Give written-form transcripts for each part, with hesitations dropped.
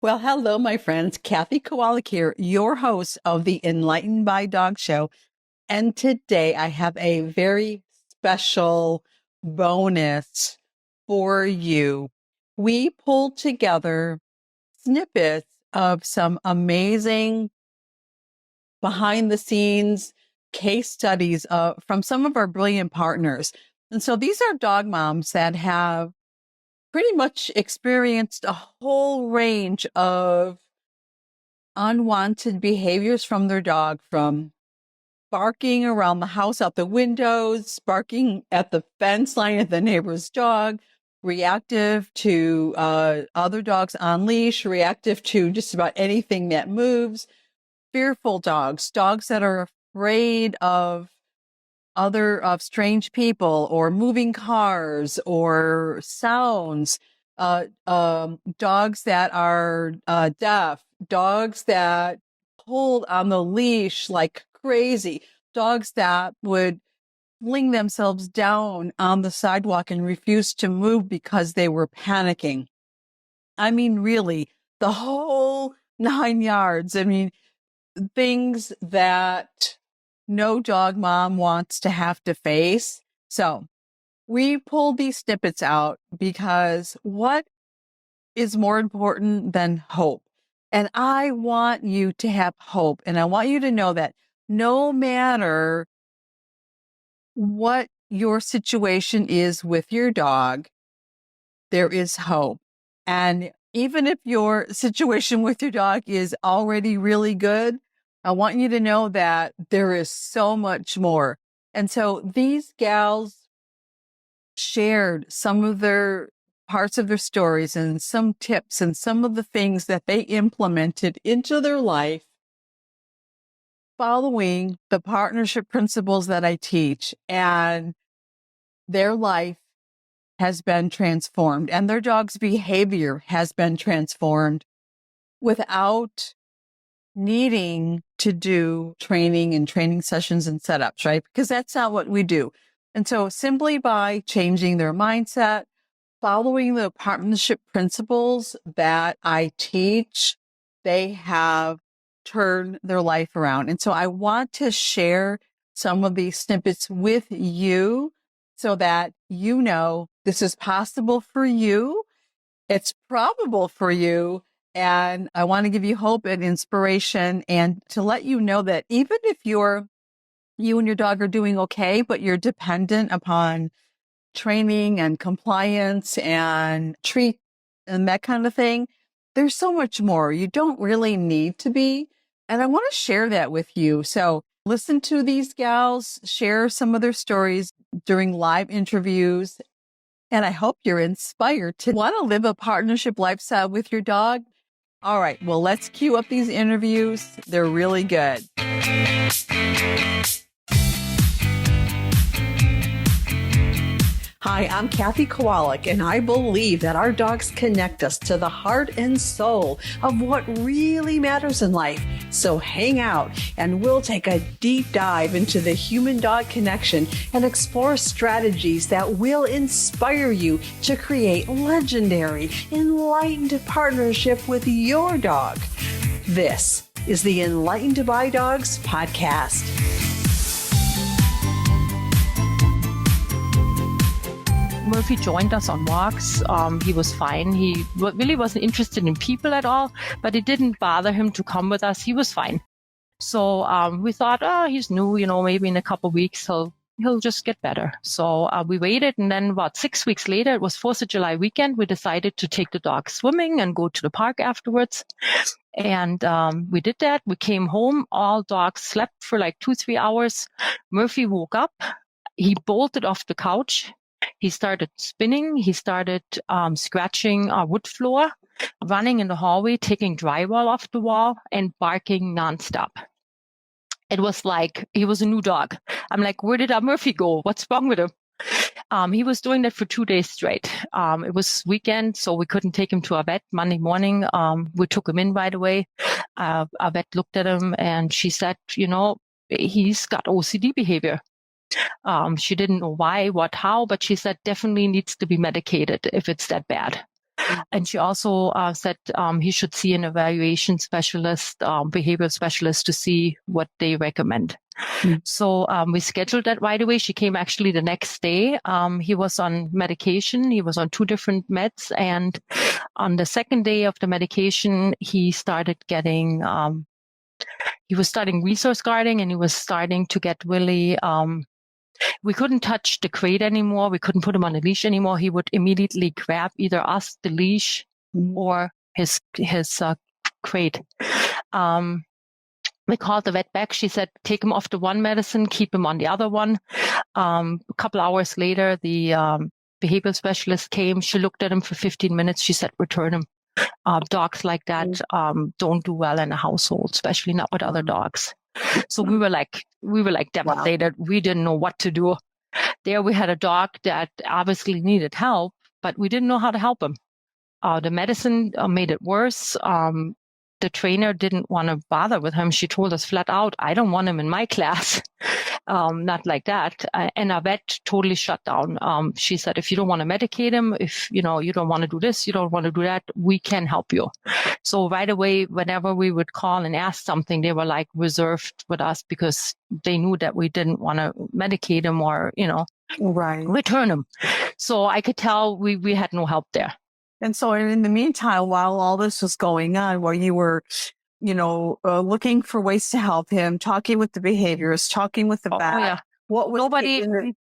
Well, hello, my friends. Kathy Kowalik here, your host of the Enlightened by Dog Show. And today I have a very special bonus for you. We pulled together snippets of some amazing behind the scenes case studies from some of our brilliant partners. And so these are dog moms that have pretty much experienced a whole range of unwanted behaviors from their dog, from barking around the house out the windows, barking at the fence line at the neighbor's dog, reactive to other dogs on leash, reactive to just about anything that moves, fearful dogs, dogs that are afraid of strange people or moving cars or sounds, dogs that are deaf, dogs that pulled on the leash like crazy, dogs that would fling themselves down on the sidewalk and refuse to move because they were panicking. I mean, really, the whole 9 yards. I mean, things that no dog mom wants to have to face. So we pulled these snippets out because what is more important than hope? And I want you to have hope. And I want you to know that no matter what your situation is with your dog, there is hope. And even if your situation with your dog is already really good, I want you to know that there is so much more. And so these gals shared some of their parts of their stories and some tips and some of the things that they implemented into their life following the partnership principles that I teach. And their life has been transformed and their dog's behavior has been transformed without needing to do training and training sessions and setups, right? Because that's not what we do. And so simply by changing their mindset, following the partnership principles that I teach, they have turned their life around. And so I want to share some of these snippets with you so that you know this is possible for you. It's probable for you. And I want to give you hope and inspiration and to let you know that even if you and your dog are doing okay, but you're dependent upon training and compliance and treat and that kind of thing, there's so much more. You don't really need to be. And I want to share that with you. So listen to these gals share some of their stories during live interviews. And I hope you're inspired to want to live a partnership lifestyle with your dog. All right, well, let's cue up these interviews. They're really good. Hi, I'm Kathy Kowalik, and I believe that our dogs connect us to the heart and soul of what really matters in life. So hang out, and we'll take a deep dive into the human-dog connection and explore strategies that will inspire you to create legendary, enlightened partnership with your dog. This is the Enlightened by Dogs podcast. Murphy joined us on walks. He was fine. He really wasn't interested in people at all, but it didn't bother him to come with us. He was fine. So we thought, he's new, maybe in a couple of weeks he'll just get better. So we waited, and then about 6 weeks later, it was 4th of July weekend. We decided to take the dog swimming and go to the park afterwards. And we did that. We came home. All dogs slept for like 2-3 hours. Murphy woke up. He bolted off the couch. He started spinning. He started scratching our wood floor, running in the hallway, taking drywall off the wall, and barking nonstop. It was like he was a new dog. I'm like, where did our Murphy go? What's wrong with him? He was doing that for 2 days straight. It was weekend, so we couldn't take him to our vet. Monday morning, we took him in right away. Our vet looked at him, and she said, he's got OCD behavior. She didn't know why, what, how, but she said definitely needs to be medicated if it's that bad. And she also said he should see an evaluation specialist, behavioral specialist, to see what they recommend. So we scheduled that right away. She came actually the next day. He was on medication. He was on 2 different meds. And on the second day of the medication, he started getting, he was starting resource guarding, and he was starting to get really, we couldn't touch the crate anymore. We couldn't put him on a leash anymore. He would immediately grab either us, the leash, or his crate. We called the vet back. She said, take him off the one medicine, keep him on the other one. A couple hours later, the behavioral specialist came. She looked at him for 15 minutes. She said, return him. Dogs like that don't do well in a household, especially not with other dogs. So we were like devastated. Wow. We didn't know what to do. There we had a dog that obviously needed help, but we didn't know how to help him. The medicine made it worse. The trainer didn't want to bother with him. She told us flat out, I don't want him in my class. Not like that. And our vet totally shut down. She said, if you don't want to medicate him, if you don't want to do this, you don't want to do that, we can help you. So right away, whenever we would call and ask something, they were like reserved with us because they knew that we didn't want to medicate him or, return him. So I could tell we had no help there. And so in the meantime, while all this was going on, while you were, looking for ways to help him, talking with the behaviorists, talking with the vet, what was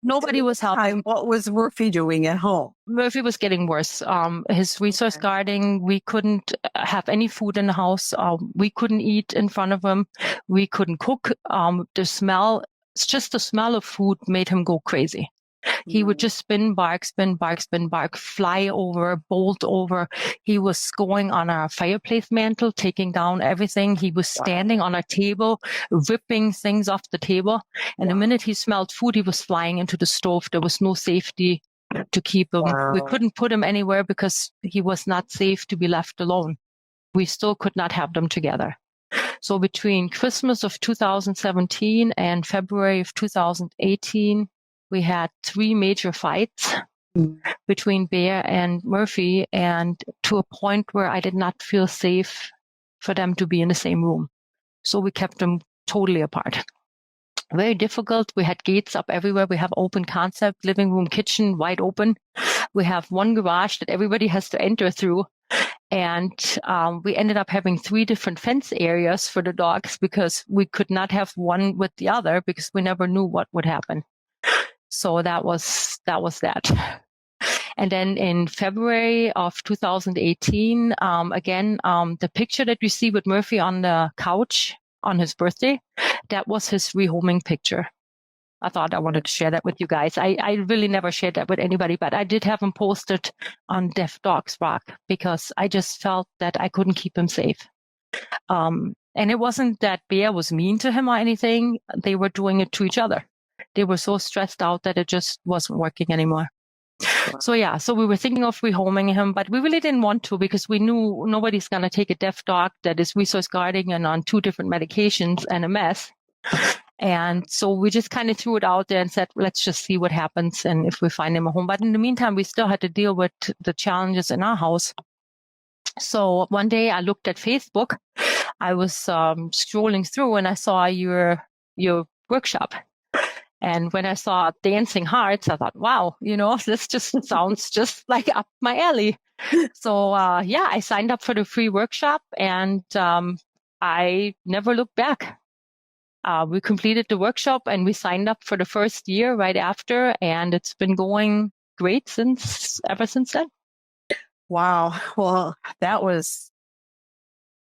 nobody was helping. What was Murphy doing at home? Murphy was getting worse. His resource guarding, we couldn't have any food in the house. We couldn't eat in front of him. We couldn't cook. The smell of food made him go crazy. He would just spin, bark, fly over, bolt over. He was going on our fireplace mantle, taking down everything. He was standing on our table, ripping things off the table. And the minute he smelled food, he was flying into the stove. There was no safety to keep him. We couldn't put him anywhere because he was not safe to be left alone. We still could not have them together. So between Christmas of 2017 and February of 2018, we had 3 major fights between Bear and Murphy, and to a point where I did not feel safe for them to be in the same room. So we kept them totally apart. Very difficult. We had gates up everywhere. We have open concept, living room, kitchen, wide open. We have one garage that everybody has to enter through. And we ended up having 3 different fence areas for the dogs because we could not have one with the other because we never knew what would happen. So that was that. And then in February of 2018, again, the picture that you see with Murphy on the couch on his birthday, that was his rehoming picture. I thought I wanted to share that with you guys. I really never shared that with anybody, but I did have him posted on Deaf Dogs Rock because I just felt that I couldn't keep him safe. And it wasn't that Bear was mean to him or anything. They were doing it to each other. They were so stressed out that it just wasn't working anymore. So we were thinking of rehoming him, but we really didn't want to because we knew nobody's going to take a deaf dog that is resource guarding and on 2 different medications and a mess. And so we just kind of threw it out there and said, let's just see what happens and if we find him a home. But in the meantime, we still had to deal with the challenges in our house. So one day I looked at Facebook. I was scrolling through and I saw your workshop. And when I saw Dancing Hearts, I thought, wow, this just sounds just like up my alley. So, I signed up for the free workshop and I never looked back. We completed the workshop and we signed up for the first year right after. And it's been going great ever since then. Wow. Well, that was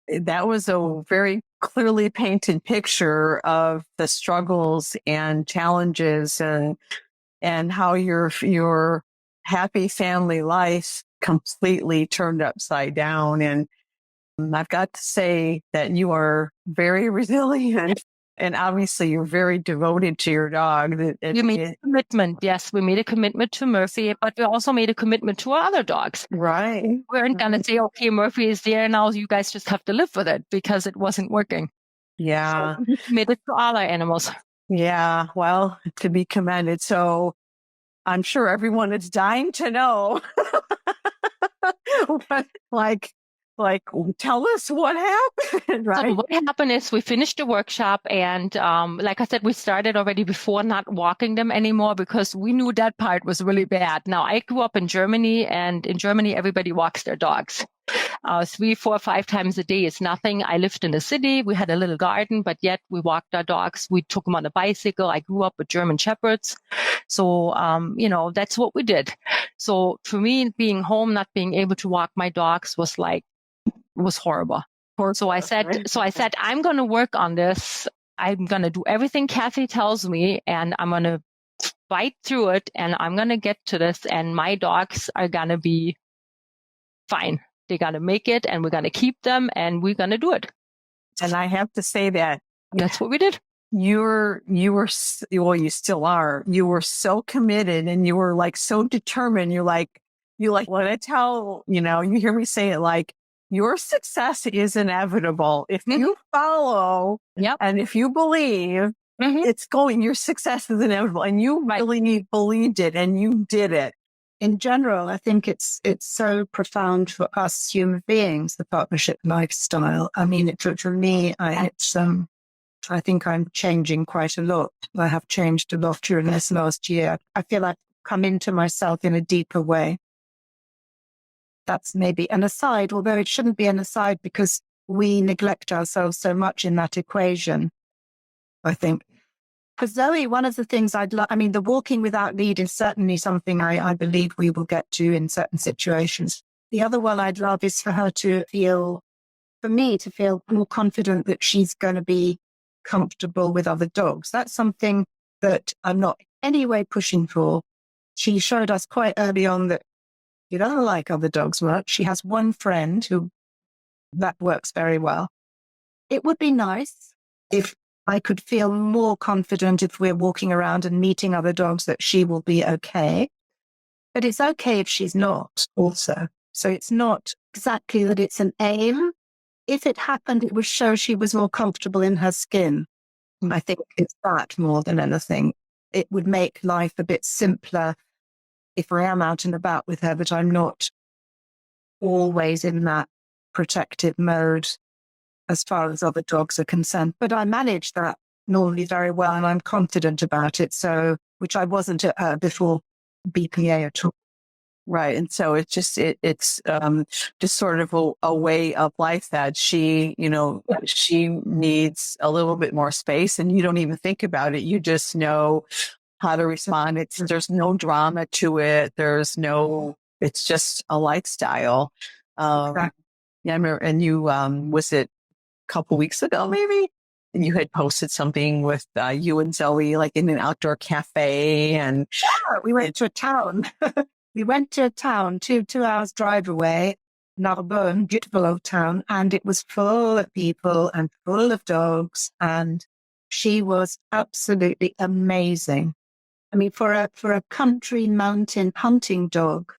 a very clearly painted picture of the struggles and challenges and how your happy family life completely turned upside down. And I've got to say that you are very resilient. And obviously, you're very devoted to your dog. We made a commitment. Yes, we made a commitment to Murphy, but we also made a commitment to our other dogs. Right. We weren't going to say, okay, Murphy is there now. You guys just have to live with it because it wasn't working. Yeah. So we committed to all our animals. Yeah. Well, to be commended. So I'm sure everyone is dying to know like, tell us what happened, right? So what happened is we finished the workshop, and like I said, we started already before not walking them anymore because we knew that part was really bad. Now, I grew up in Germany, and in Germany, everybody walks their dogs. 3, 4, 5 times a day is nothing. I lived in the city. We had a little garden, but yet we walked our dogs. We took them on a bicycle. I grew up with German Shepherds. So, that's what we did. So for me, being home, not being able to walk my dogs was horrible. So I said, I'm going to work on this. I'm going to do everything Kathy tells me, and I'm going to fight through it, and I'm going to get to this, and my dogs are going to be fine. They're going to make it, and we're going to keep them, and we're going to do it. And I have to say that that's what we did. You still are. You were so committed, and you were like so determined. You when I tell, you hear me say it, like, your success is inevitable. If you follow and if you believe, your success is inevitable. And you really believed it, and you did it. In general, I think it's so profound for us human beings, the partnership lifestyle. I mean, for me, I think I'm changing quite a lot. I have changed a lot during this last year. I feel I've come into myself in a deeper way. That's maybe an aside, although it shouldn't be an aside because we neglect ourselves so much in that equation, I think. For Zoe, one of the things the walking without lead is certainly something I believe we will get to in certain situations. The other one I'd love is for her to feel more confident that she's going to be comfortable with other dogs. That's something that I'm not anyway pushing for. She showed us quite early on that she doesn't like other dogs much. She has one friend who that works very well. It would be nice if I could feel more confident if we're walking around and meeting other dogs that she will be okay. But it's okay if she's not also. So it's not exactly that it's an aim. If it happened, it would show she was more comfortable in her skin. I think it's that more than anything. It would make life a bit simpler if I am out and about with her, but I'm not always in that protective mode as far as other dogs are concerned. But I manage that normally very well, and I'm confident about it. So, which I wasn't before BPA at all. Right. And so it's just sort of a way of life that she needs a little bit more space, and you don't even think about it. You just know how to respond. There's no drama to it. It's just a lifestyle. Exactly. Yeah, I remember, and you, was it a couple weeks ago, maybe? And you had posted something with you and Zoe, like in an outdoor cafe. And we went to a town. We went to a town, 2 hours drive away, Narbonne, beautiful old town, and it was full of people and full of dogs. And she was absolutely amazing. I mean, for a country mountain hunting dog,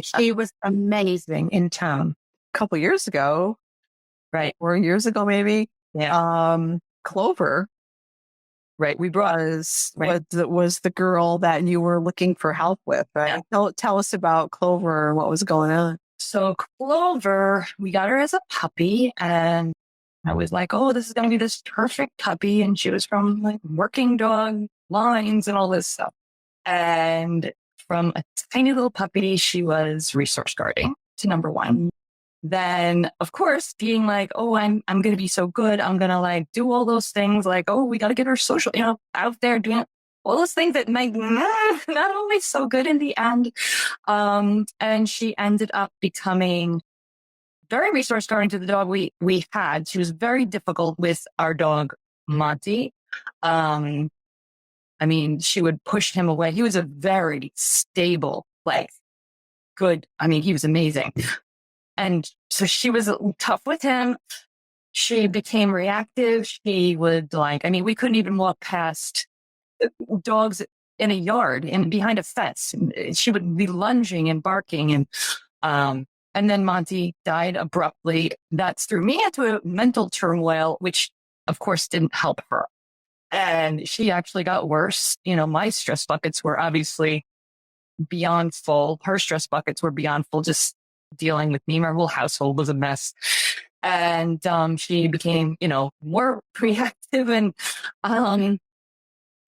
she was amazing in town. A couple years ago, right? 4 years ago, maybe. Yeah. Clover. Right. Was the girl that you were looking for help with, right? Yeah. Tell us about Clover and what was going on. So Clover, we got her as a puppy, and I was like, oh, this is going to be this perfect puppy. And she was from like working dog lines and all this stuff. And from a tiny little puppy, she was resource guarding to number one. Then, of course, being like, oh, I'm going to be so good. I'm going to like do all those things like, oh, we got to get her social, out there doing all those things that might not always so good in the end. And she ended up becoming very resource guarding to the dog we had. She was very difficult with our dog, Monty. She would push him away. He was a very stable, good. He was amazing. And so she was tough with him. She became reactive. She would we couldn't even walk past dogs in a yard and behind a fence. She would be lunging and barking. And then Monty died abruptly. That threw me into a mental turmoil, which of course didn't help her. And she actually got worse. My stress buckets were obviously beyond full. Her stress buckets were beyond full, just dealing with me. My whole household was a mess. And she became, more reactive. And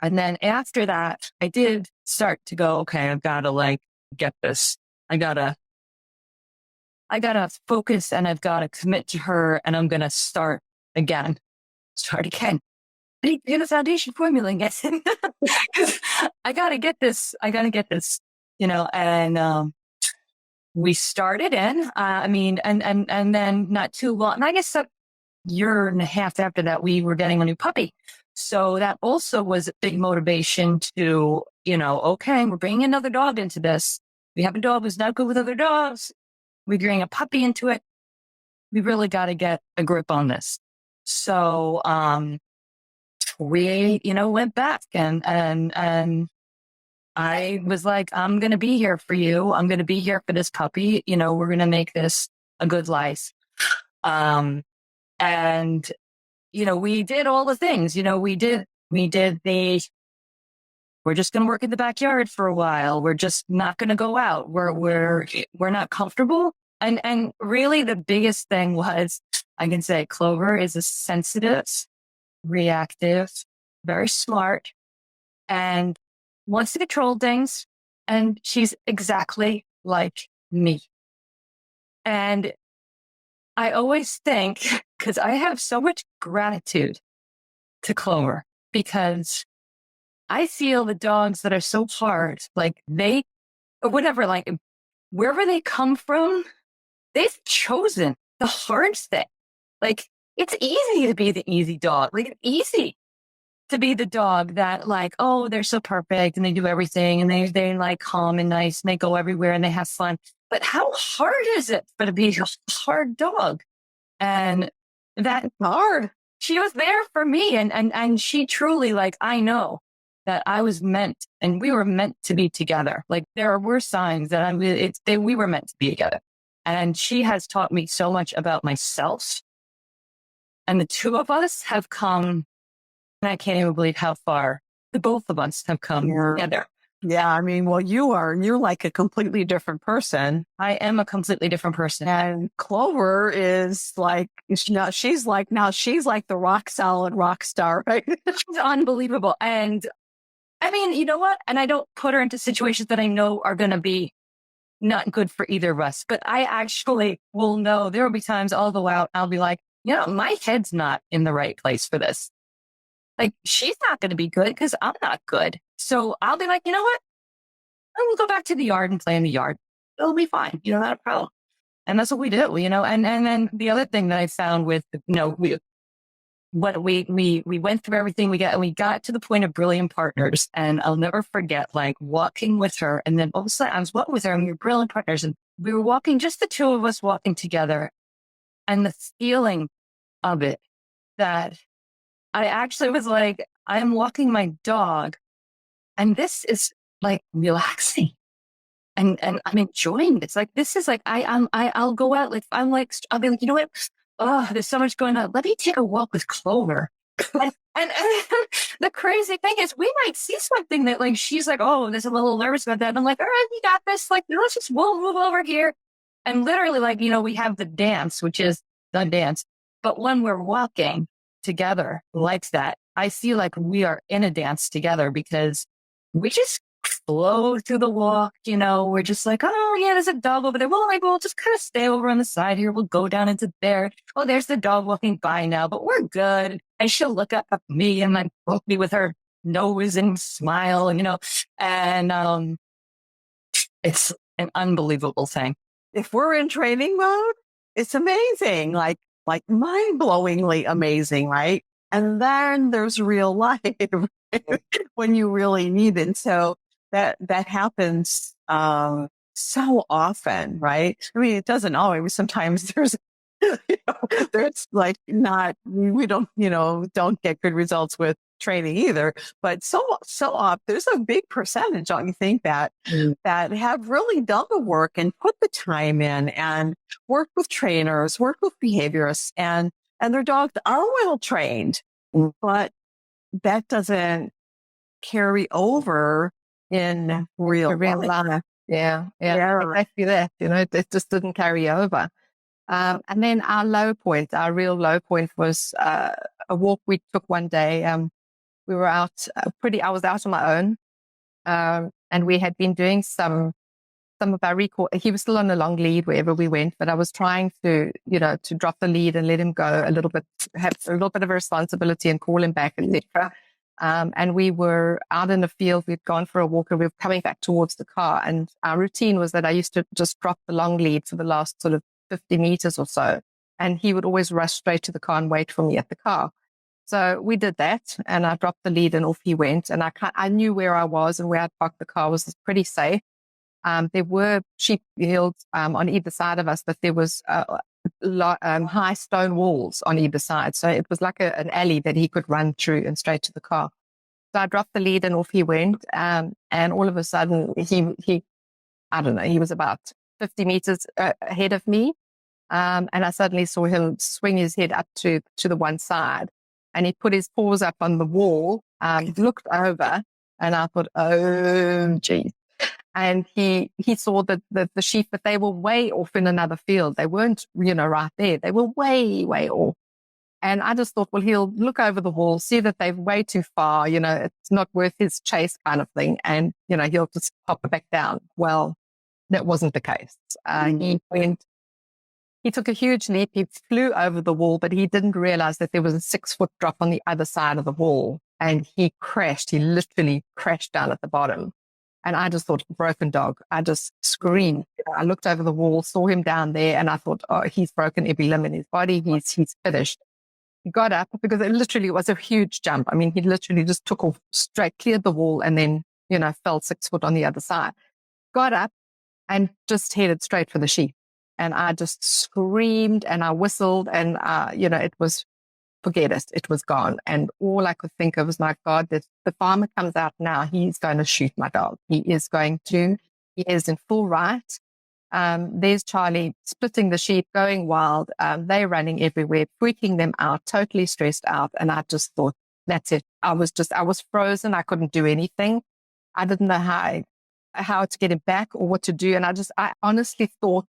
then after that, I did start to go, okay, I've got to get this. I gotta focus and I've got to commit to her, and I'm going to start again. I need to get a foundation formula again. Because I got to get this, and we started in, and then not too long, and I guess a year and a half after that, we were getting a new puppy. So that also was a big motivation to, okay, we're bringing another dog into this. We have a dog who's not good with other dogs. We bring a puppy into it. We really got to get a grip on this. So, we, went back and I was like, I'm going to be here for you. I'm going to be here for this puppy. We're going to make this a good life. And, we did all the things, we did we're just going to work in the backyard for a while. We're just not going to go out. We're not comfortable. And really the biggest thing was, I can say Clover is a sensitive, reactive, very smart, and wants to control things. And she's exactly like me. And I always think, because I have so much gratitude to Clover, because I feel the dogs that are so hard, wherever they come from, they've chosen the hard thing. It's easy to be the easy dog. It's easy to be the dog that they're so perfect and they do everything and they calm and nice and they go everywhere and they have fun. But how hard is it to be a hard dog? And that hard. She was there for me, and she truly, I know that I was meant, and we were meant to be together. There were signs that we were meant to be together. And she has taught me so much about myself. And the two of us have come, and I can't even believe how far the both of us have come together. Yeah, you're like a completely different person. I am a completely different person. And Clover is she's like the rock solid rock star, right? She's unbelievable. And you know what? And I don't put her into situations that I know are going to be not good for either of us. But I actually will know there will be times I'll go out, I'll be like, my head's not in the right place for this. She's not going to be good because I'm not good. So I'll be like, you know what? We'll go back to the yard and play in the yard. It'll be fine. Not a problem. And that's what we do, and then the other thing that I found with, we went through everything we got to the point of brilliant partners. And I'll never forget, walking with her. And then all of a sudden I was walking with her and we were brilliant partners, and we were walking, just the two of us walking together. And the feeling of it, that I actually was like, I'm walking my dog and this is relaxing and I'm enjoying this. This is I'll go out. I'll be like, you know what? Oh, there's so much going on. Let me take a walk with Clover. and the crazy thing is, we might see something that she's like, oh, there's a little nervous about that. And I'm like, all right, you got this. Let's just move over here. And literally, we have the dance, which is the dance. But when we're walking together like that, I feel like we are in a dance together, because we just flow through the walk. We're just like, oh yeah, there's a dog over there. Well, we'll just kind of stay over on the side here. We'll go down into there. Oh, there's the dog walking by now, but we're good. And she'll look up at me and poke me with her nose and smile, and it's an unbelievable thing. If we're in training mode, it's amazing, mind-blowingly amazing, right? And then there's real life when you really need it. So that happens so often, right? It doesn't always. Sometimes there's there's not, we don't get good results with training either. But so often there's a big percentage, don't you think, that have really done the work and put the time in and work with trainers, work with behaviorists, and their dogs are well trained, but that doesn't carry over in real life. Yeah. Yeah. Exactly that. It just didn't carry over. And then our real low point was a walk we took one day. We were out I was out on my own. And we had been doing some of our recall. He was still on a long lead wherever we went, but I was trying to drop the lead and let him go a little bit, have a little bit of a responsibility and call him back, etc. And we were out in the field. We'd gone for a walk and we were coming back towards the car. And our routine was that I used to just drop the long lead for the last sort of 50 meters or so. And he would always rush straight to the car and wait for me at the car. So we did that, and I dropped the lead and off he went. And I knew where I was and where I'd parked the car was pretty safe. There were sheep fields on either side of us, but there was high stone walls on either side. So it was like an alley that he could run through and straight to the car. So I dropped the lead and off he went. And all of a sudden he I don't know, he was about 50 meters ahead of me. And I suddenly saw him swing his head up to the one side, and he put his paws up on the wall, looked over, and I thought, oh, geez. And he saw the sheep, but they were way off in another field. They weren't, right there. They were way, way off. And I just thought, well, he'll look over the wall, see that they're way too far, it's not worth his chase kind of thing. And, he'll just pop it back down. Well, that wasn't the case. He took a huge leap. He flew over the wall, but he didn't realize that there was a 6-foot drop on the other side of the wall. And he crashed. He literally crashed down at the bottom. And I just thought, broken dog. I just screamed. I looked over the wall, saw him down there, and I thought, oh, he's broken every limb in his body. He's finished. He got up because it literally was a huge jump. I mean, he literally just took off straight, cleared the wall, and then, fell 6 foot on the other side. Got up and just headed straight for the sheep. And I just screamed and I whistled, and, it was, forget it. It was gone. And all I could think of was, my God, the farmer comes out now. He's going to shoot my dog. He is in full right. There's Charlie splitting the sheep, going wild. They're running everywhere, freaking them out, totally stressed out. And I just thought, that's it. I was frozen. I couldn't do anything. I didn't know how to get him back or what to do. And I honestly thought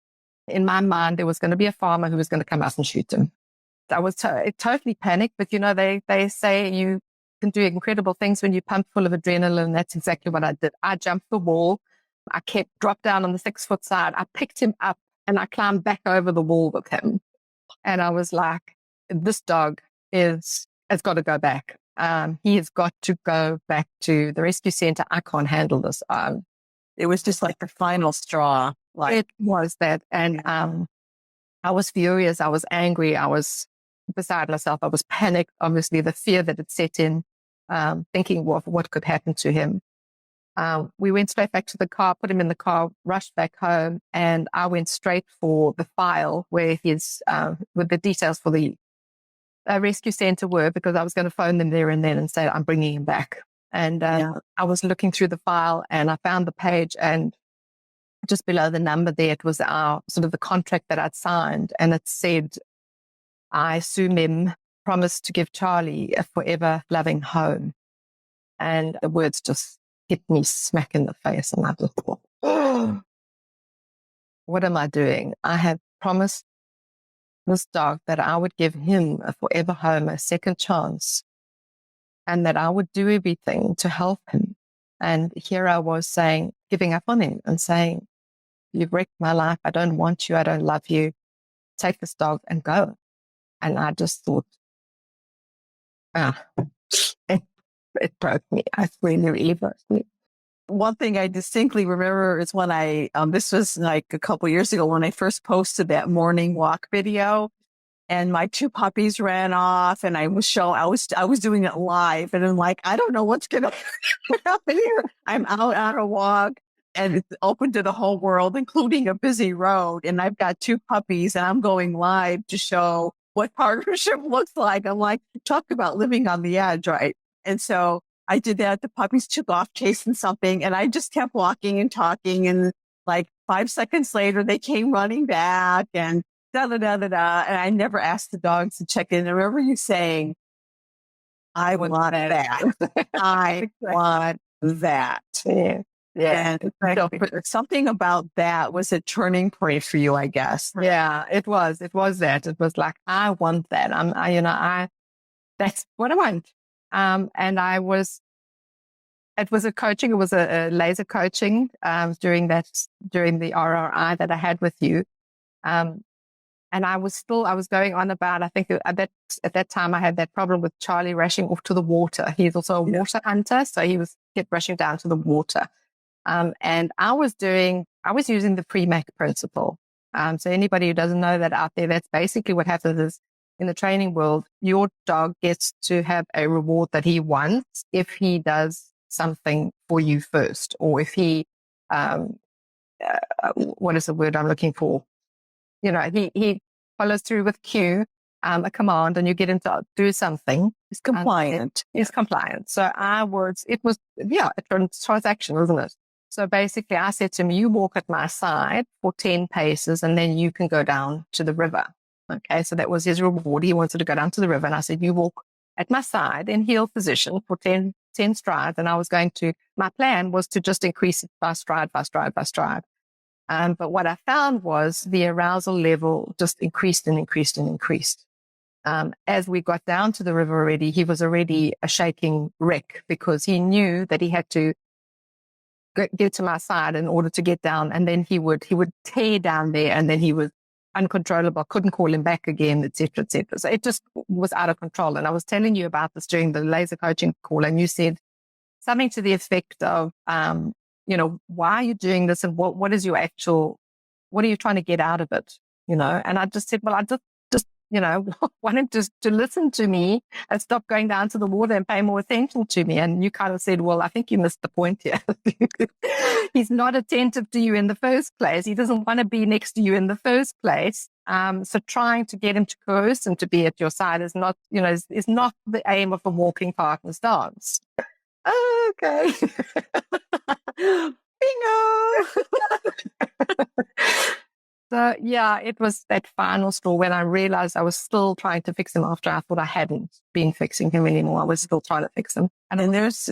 in my mind, there was going to be a farmer who was going to come out and shoot him. I was totally panicked, but they say you can do incredible things when you pump full of adrenaline. That's exactly what I did. I jumped the wall. I dropped down on the 6-foot side. I picked him up and I climbed back over the wall with him. And I was like, this dog has got to go back. He has got to go back to the rescue center. I can't handle this. It was just like the final straw. It was that. And I was furious. I was angry. I was beside myself. I was panicked. Obviously, the fear that had set in, thinking what could happen to him. We went straight back to the car, put him in the car, rushed back home, and I went straight for the file where with the details for the rescue center were, because I was going to phone them there and then and say, I'm bringing him back. And I was looking through the file and I found the page, and just below the number there, it was our sort of the contract that I'd signed. And it said, I, Sue Mim, promise to give Charlie a forever loving home. And the words just hit me smack in the face. And I just thought, oh, what am I doing? I had promised this dog that I would give him a forever home, a second chance, and that I would do everything to help him. And here I was giving up on him and saying, you've wrecked my life. I don't want you. I don't love you. Take this dog and go. And I just thought, it broke me. I really broke me. One thing I distinctly remember is when this was like a couple years ago when I first posted that morning walk video, and my 2 puppies ran off, and I was doing it live, and I'm like, I don't know what's going to happen here. I'm out on a walk, and it's open to the whole world, including a busy road. And I've got 2 puppies, and I'm going live to show what partnership looks like. I'm like, talk about living on the edge, right? And so I did that. The puppies took off chasing something, and I just kept walking and talking. And like 5 seconds later, they came running back, and da-da-da-da-da. And I never asked the dogs to check in. I remember you saying, I want that. I want that. Yeah. Yeah. And so something about that was a turning point for you, I guess. Yeah, it was that. It was like, I want that. That's what I want. And it was a laser coaching, during the RRI that I had with you. And I was going on about, I think at that time I had that problem with Charlie rushing off to the water. He's also a water hunter. So he kept rushing down to the water. And I was using the PREMAC principle. So anybody who doesn't know that out there, that's basically what happens is in the training world, your dog gets to have a reward that he wants if he does something for you first, or if he, what is the word I'm looking for? He follows through with cue, a command, and you get him to do something. He's compliant. He's compliant. So it was a transaction, wasn't it? So basically I said to him, you walk at my side for 10 paces and then you can go down to the river. Okay. So that was his reward. He wanted to go down to the river. And I said, you walk at my side in heel position for 10 strides. And my plan was to just increase it by stride, by stride, by stride. But what I found was the arousal level just increased and increased and increased. As we got down to the river already, he was already a shaking wreck because he knew that he had to get to my side in order to get down. And then he would tear down there, and then he was uncontrollable. Couldn't call him back again, et cetera, et cetera. So it just was out of control. And I was telling you about this during the laser coaching call, and you said something to the effect of, why are you doing this? And what are you trying to get out of it? And I just said, well, I just wanted to listen to me and stop going down to the water and pay more attention to me. And you kind of said, well, I think you missed the point here. He's not attentive to you in the first place. He doesn't want to be next to you in the first place. So trying to get him to coerce and to be at your side is not the aim of a walking partner's dance. Okay. Bingo. So yeah, it was that final straw when I realized I was still trying to fix him after I thought I hadn't been fixing him anymore. I was still trying to fix him. And there's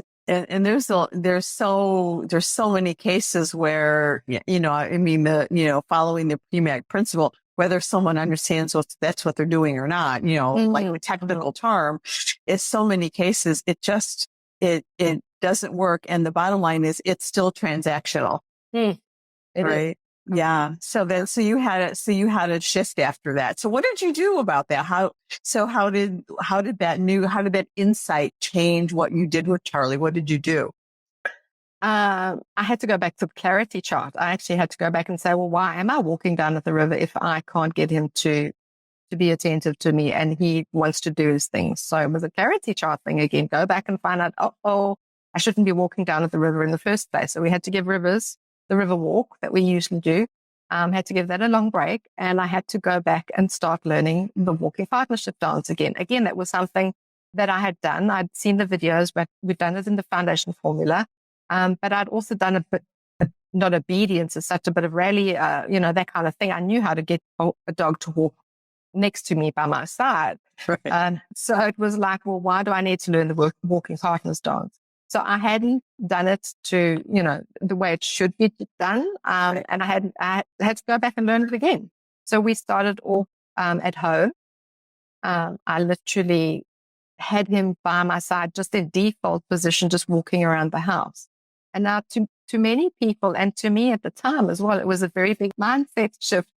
so many cases where, following the PREMAC principle, whether someone understands that's what they're doing or not, like the technical term, is so many cases, it doesn't work. And the bottom line is it's still transactional. Right. Yeah. So you had a shift after that. So what did you do about that? How did that insight change what you did with Charlie? What did you do? I had to go back to the clarity chart. I actually had to go back and say, well, why am I walking down at the river if I can't get him to be attentive to me and he wants to do his things? So it was a clarity chart thing again. Go back and find out, I shouldn't be walking down at the river in the first place. So we had to give the river walk that we usually do, had to give that a long break. And I had to go back and start learning the walking partnership dance again. Again, that was something that I had done. I'd seen the videos, but we'd done it in the foundation formula. But I'd also done a bit, not obedience as such, a bit of rally, that kind of thing. I knew how to get a dog to walk next to me by my side. Right. So it was like, well, why do I need to learn the walking partners dance? So I hadn't done it to, the way it should be done. And I had to go back and learn it again. So we started off at home. I literally had him by my side, just in default position, just walking around the house. And now to many people, and to me at the time as well, it was a very big mindset shift.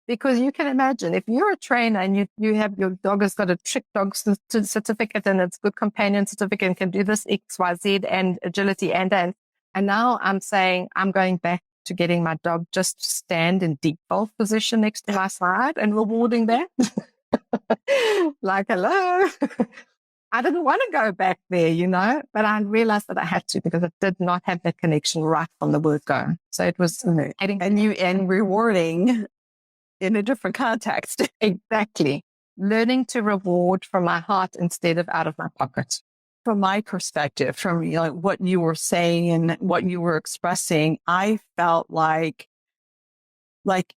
Because you can imagine, if you're a trainer and you have your dog has got a trick dog certificate and it's good companion certificate and can do this X, Y, Z and agility and now I'm saying I'm going back to getting my dog just to stand in default position next to my side and rewarding that. Like, hello. I didn't want to go back there, but I realized that I had to because I did not have that connection right from the word go. So it was and rewarding in a different context. Exactly. Learning to reward from my heart instead of out of my pocket. From my perspective, from what you were saying and what you were expressing, I felt like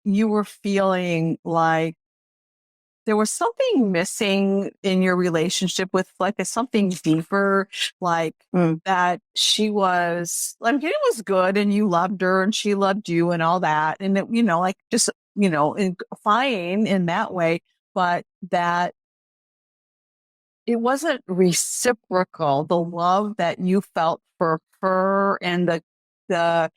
you were feeling like there was something missing in your relationship with Flick, something deeper, like that she was, I mean, it was good and you loved her and she loved you and all that. And it, you know, like just, you know, fine in that way, but that it wasn't reciprocal. The love that you felt for her and the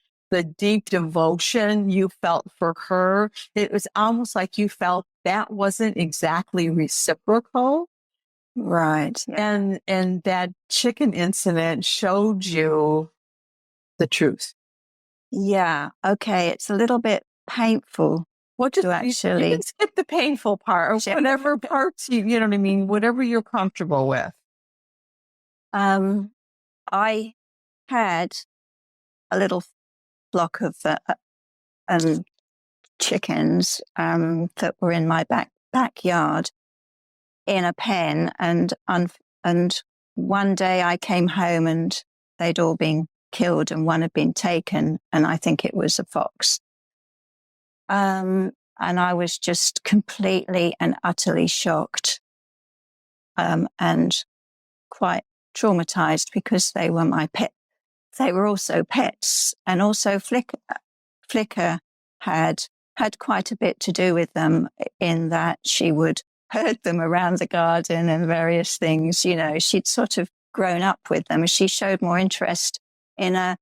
deep devotion you felt for her, it was almost like you felt that wasn't exactly reciprocal. Right. And that chicken incident showed you the truth. Yeah. Okay. It's a little bit painful. Well, just To you actually- can skip the painful part or Sure. whatever parts you know what I mean, whatever you're comfortable with. I had a little flock of chickens that were in my backyard in a pen, and one day I came home and they'd all been killed and one had been taken, and I think it was a fox. And I was just completely and utterly shocked and quite traumatized because they were my pet. They were also pets, and also Flicker had quite a bit to do with them in that she would herd them around the garden and various things. You know, she'd sort of grown up with them. She showed more interest in a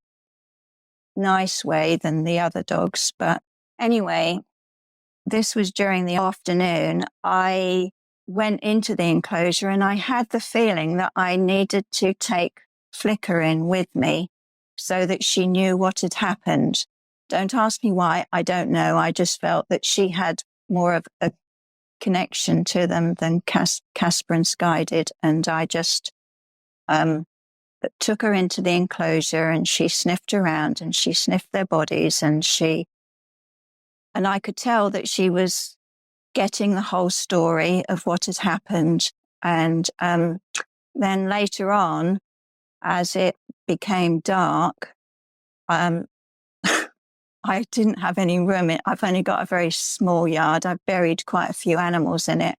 nice way than the other dogs. But anyway, this was during the afternoon. I went into the enclosure and I had the feeling that I needed to take Flicker in with me so that she knew what had happened. Don't ask me why. I don't know. I just felt that she had more of a connection to them than Casper and Sky did. And I just took her into the enclosure and she sniffed around and she sniffed their bodies and I could tell that she was getting the whole story of what had happened. And then later on, as it became dark, I didn't have any room. I've only got a very small yard. I've buried quite a few animals in it.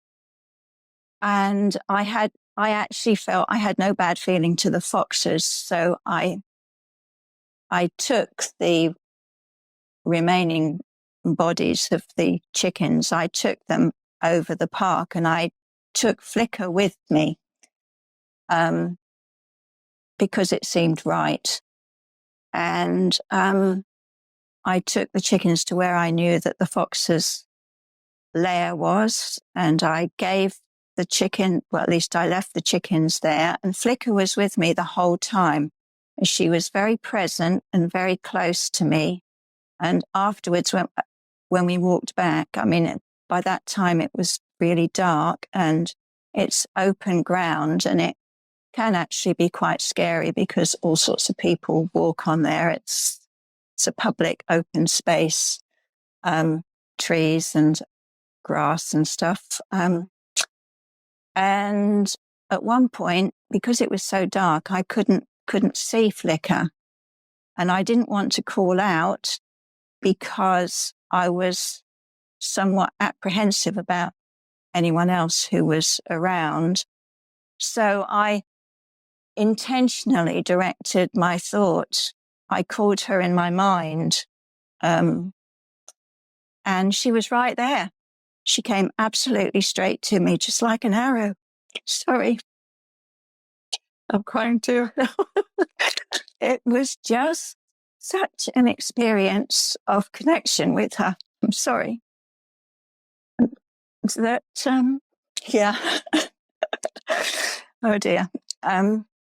And I actually felt I had no bad feeling to the foxes. So I took the remaining bodies of the chickens. I took them over the park and I took Flicker with me because it seemed right. And I took the chickens to where I knew that the fox's lair was, and I gave the chicken, well, at least I left the chickens there, and Flicker was with me the whole time. She was very present and very close to me. And afterwards, when we walked back, I mean, by that time it was really dark and it's open ground, and it can actually be quite scary because all sorts of people walk on there. It's a public open space, trees and grass and stuff. And at one point, because it was so dark, I couldn't see Flicker. And I didn't want to call out because I was somewhat apprehensive about anyone else who was around. So I intentionally directed my thought. I called her in my mind, and she was right there. She came absolutely straight to me, just like an arrow. Sorry. I'm crying too. It was just such an experience of connection with her. I'm sorry. That, yeah. Oh dear.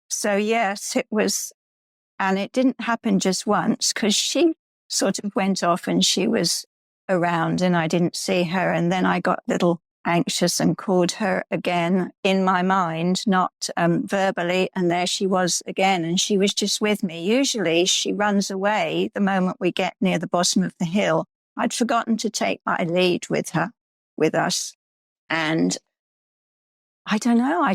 So yes, it was, and it didn't happen just once because she sort of went off and she was around and I didn't see her. And then I got a little anxious and called her again in my mind, not verbally. And there she was again. And she was just with me. Usually she runs away the moment we get near the bottom of the hill. I'd forgotten to take my lead with us. And I don't know, I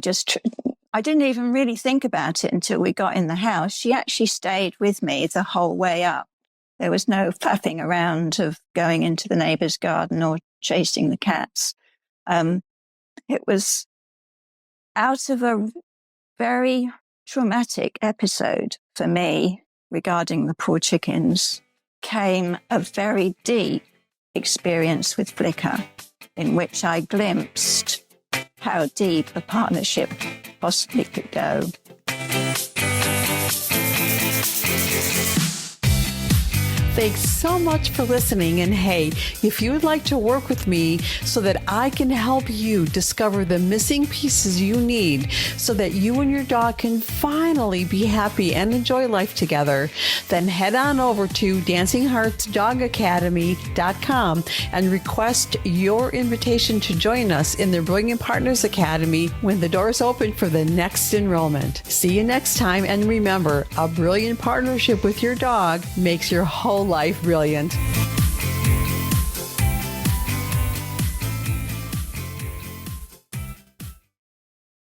didn't even really think about it until we got in the house. She actually stayed with me the whole way up. There was no faffing around of going into the neighbour's garden or chasing the cats. It was out of a very traumatic episode for me regarding the poor chickens came a very deep experience with Flickr, in which I glimpsed how deep a partnership possibly could go. Thanks so much for listening. And hey, if you would like to work with me so that I can help you discover the missing pieces you need so that you and your dog can finally be happy and enjoy life together, then head on over to dancingheartsdogacademy.com and request your invitation to join us in the Brilliant Partners Academy when the doors open for the next enrollment. See you next time, and remember, a brilliant partnership with your dog makes your whole life brilliant.